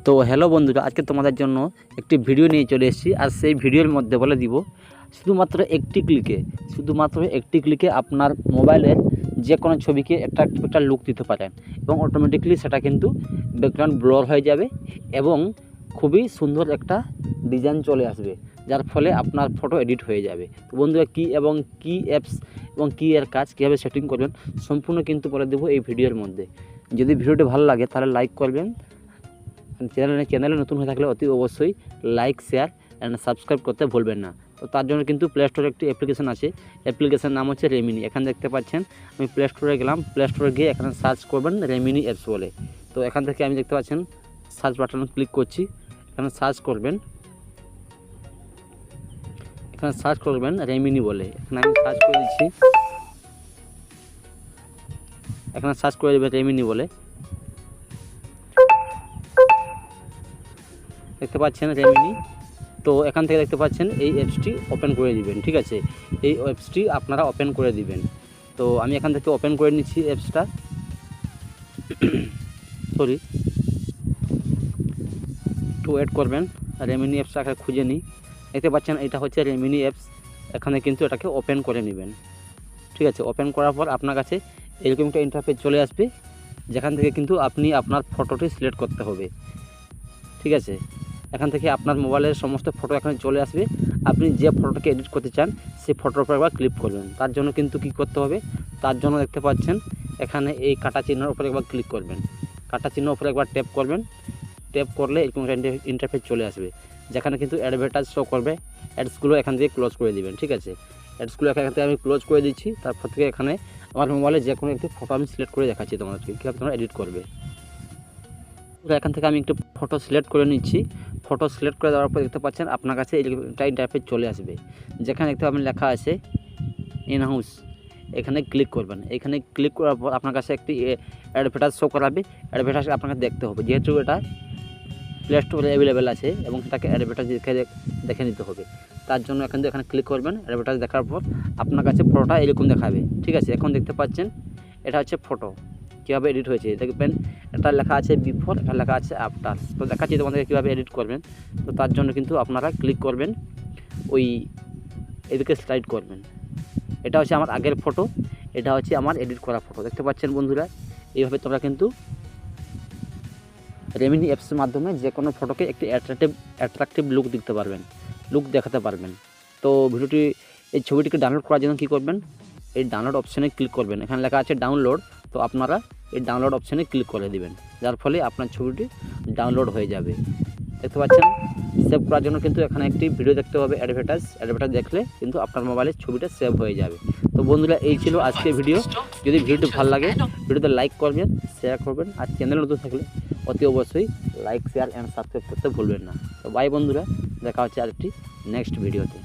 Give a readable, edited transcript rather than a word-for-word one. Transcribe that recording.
তো হ্যালো বন্ধুরা, আজকে তোমাদের জন্য একটি ভিডিও নিয়ে চলে এসেছি। আর সেই ভিডিওর মধ্যে বলে দিব শুধুমাত্র একটি ক্লিকে আপনার মোবাইলের যে কোনো ছবিকে একটা লুক দিতে পারেন এবং অটোমেটিকলি সেটা কিন্তু ব্যাকগ্রাউন্ড ব্লর হয়ে যাবে এবং খুবই সুন্দর একটা ডিজাইন চলে আসবে, যার ফলে আপনার ফটো এডিট হয়ে যাবে। তো বন্ধুরা কি অ্যাপস এবং কি এর কাজ কীভাবে সেটিং করবেন সম্পূর্ণ কিন্তু বলে দেবো এই ভিডিওর মধ্যে। যদি ভিডিওটি ভালো লাগে তাহলে লাইক করবেন, চ্যানেলে নতুন হয়ে থাকলে অতি অবশ্যই লাইক, শেয়ার অ্যান্ড সাবস্ক্রাইব করতে ভুলবেন না। তো তার জন্য কিন্তু প্লে স্টোরে একটি অ্যাপ্লিকেশন আছে, অ্যাপ্লিকেশন নাম হচ্ছে রেমিনি। এখানে দেখতে পাচ্ছেন আমি প্লে স্টোরে গেলাম, প্লে স্টোরে গিয়ে এখানে সার্চ করবেন রেমিনি অ্যাপস বলে। তো এখান থেকে আমি দেখতে পাচ্ছেন সার্চ বাটনে ক্লিক করছি, এখানে সার্চ করবেন রেমিনি বলে। এখানে আমি সার্চ করে দিচ্ছি, এখানে সার্চ করে দেবেন রেমিনি বলে। দেখতে পাচ্ছেন রেমিনি। তো এখান থেকে দেখতে পাচ্ছেন এই অ্যাপসটি ওপেন করে দিবেন, ঠিক আছে। এই অ্যাপসটি আপনারা ওপেন করে দিবেন। তো আমি এখান থেকে ওপেন করে নিচ্ছি অ্যাপসটা। একটু ওয়েট করবেন, রেমিনি অ্যাপসটা এখানে খুঁজে নিই। দেখতে পাচ্ছেন এটা হচ্ছে রেমিনি অ্যাপস। এখানে কিন্তু এটাকে ওপেন করে নেবেন, ঠিক আছে। ওপেন করার পর আপনার কাছে এরকম একটা ইন্টারফেস চলে আসবে, যেখান থেকে কিন্তু আপনি আপনার ফটোটি সিলেক্ট করতে হবে, ঠিক আছে। এখান থেকে আপনার মোবাইলের সমস্ত ফটো এখানে চলে আসবে। আপনি যে ফটোটাকে এডিট করতে চান সেই ফটোর উপর একবার ক্লিক করবেন। তার জন্য কিন্তু কী করতে হবে, তার জন্য দেখতে পাচ্ছেন এখানে এই কাটা চিহ্নের উপরে একবার ক্লিক করবেন, কাটা চিহ্নের উপরে একবার ট্যাপ করবেন। ট্যাপ করলে এরকম ইন্টারফেস চলে আসবে, যেখানে কিন্তু অ্যাডভার্টাইজ শো করবে। অ্যাডসগুলো এখান থেকে ক্লোজ করে দিবেন, ঠিক আছে। অ্যাডসগুলো এখান থেকে আমি ক্লোজ করে দিচ্ছি। তারপর থেকে এখানে আমার মোবাইলে যে কোনো একটি ফটো আমি সিলেক্ট করে দেখাচ্ছি তোমাদেরকে কীভাবে তোমরা এডিট করবে। এখান থেকে আমি একটু ফটো সিলেক্ট করে নিচ্ছি। ফটো সিলেক্ট করে দেওয়ার পর দেখতে পাচ্ছেন আপনার কাছে এইটা ইন্টারফেস চলে আসবে, যেখানে দেখতে পাবেন লেখা আছে ইন হাউস। এখানে ক্লিক করবেন। এখানে ক্লিক করার পর আপনার কাছে একটি অ্যাডভার্টাইজ শো করাবে। অ্যাডভার্টাইজ আপনাকে দেখতে হবে, যেহেতু এটা প্লে স্টোরে অ্যাভেলেবেল আছে এবং সেটাকে অ্যাডভার্টাইজ দেখে নিতে হবে। তার জন্য এখানে ক্লিক করবেন। অ্যাডভার্টাইজ দেখার পর আপনার কাছে ফটোটা এরকম দেখাবে, ঠিক আছে। এখন দেখতে পাচ্ছেন এটা হচ্ছে ফটো কীভাবে এডিট হয়েছে। দেখবেন এটা লেখা আছে বিফোর, এটা লেখা আছে আফটার। তো দেখাচ্ছি তোমাদেরকে কীভাবে এডিট করবেন। তো তার জন্য কিন্তু আপনারা ক্লিক করবেন, ওই এদিকে স্লাইড করবেন। এটা হচ্ছে আমার আগের ফটো, এটা হচ্ছে আমার এডিট করা ফটো। দেখতে পাচ্ছেন বন্ধুরা, এইভাবে তোমরা কিন্তু রেমিনি অ্যাপসের মাধ্যমে যে কোনো ফটোকে একটি অ্যাট্রাকটিভ লুক দেখাতে পারবেন। তো এই ছবিটিকে ডাউনলোড করার জন্য কী করবেন, এই ডাউনলোড অপশানে ক্লিক করবেন। এখানে লেখা আছে ডাউনলোড। তো আপনারা এই ডাউনলোড অপশানে ক্লিক করে দিবেন, যার ফলে আপনার ছবিটি ডাউনলোড হয়ে যাবে। দেখতে পাচ্ছেন সেভ করার জন্য কিন্তু এখানে একটি ভিডিও দেখতে হবে, অ্যাডভার্টাইজ দেখলে কিন্তু আপনার মোবাইলের ছবিটা সেভ হয়ে যাবে। তো বন্ধুরা, এই ছিল আজকের ভিডিও। যদি ভিডিওটি ভালো লাগে ভিডিওতে লাইক করবেন, শেয়ার করবেন, আর চ্যানেল নতুন থাকলে অতি অবশ্যই লাইক, শেয়ার অ্যান্ড সাবস্ক্রাইব করতে ভুলবেন না। তো বাই বন্ধুরা, দেখা হচ্ছে আরেকটি নেক্সট ভিডিওতে।